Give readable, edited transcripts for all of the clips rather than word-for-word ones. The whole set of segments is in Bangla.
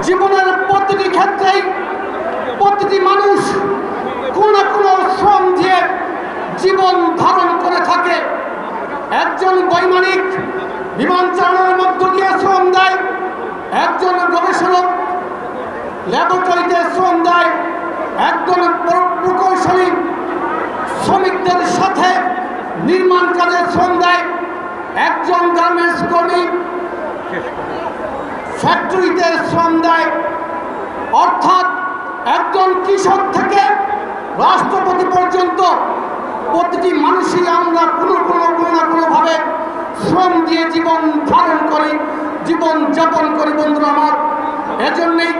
জীবনের প্রতিটি ক্ষেত্রেই প্রতিটি মানুষ কোনো না কোনো শ্রম দিয়ে জীবন ধারণ করে থাকে। একজন বৈমানিক বিমান চালানোর মধ্য দিয়ে শ্রম দেয়, একজন গবেষক ল্যাবরেটরিতে শ্রম দেয়, একজন প্রকৌশলী শ্রমিকদের সাথে নির্মাণ কাজে শ্রম দেয়, একজন গার্মেন্টস কর্মী ফ্যাক্টরিতে শ্রম দেয়। অর্থাৎ একজন কৃষক থেকে রাষ্ট্রপতি পর্যন্ত প্রতিটি মানুষই আমরা কোনো না কোনোভাবে শ্রম দিয়ে জীবন ধারণ করি, জীবন যাপন করি। বন্ধুরা আমার, এজন্যই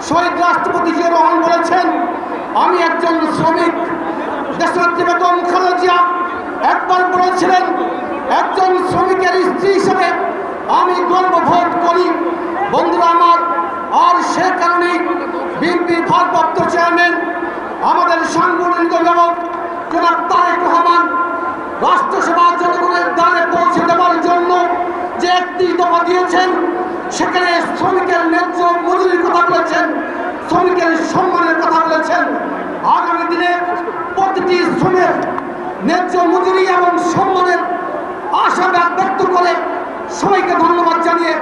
শহীদ রাষ্ট্রপতি জিয়াউর রহমান বলেছেন, আমি একজন শ্রমিক। দেশনেত্রী বেগম খালেদা জিয়া একবার বলেছিলেন, একজন শ্রমিকের স্ত্রী হিসেবে আমি গর্ববোধ করি। বন্ধুরা আমার, আর সে কারণেই বিএনপির ভারপ্রাপ্ত চেয়ারম্যান আমাদের সাংগঠনিক অভিভাবক জনাব তারেক রহমান রাষ্ট্রসভা জনগণের দ্বারে পৌঁছে দেওয়ার জন্য যে একটি দফা দিয়েছেন, সেখানে শ্রমিকের ন্যায্য মজুরির কথা বলেছেন, শ্রমিকের সম্মানের কথা বলেছেন। আগামী দিনে প্রতিটি শ্রমিক ন্যায্য মজুরি এবং সম্মানের আশা ব্যক্ত করে সবাইকে ধন্যবাদ জানিয়ে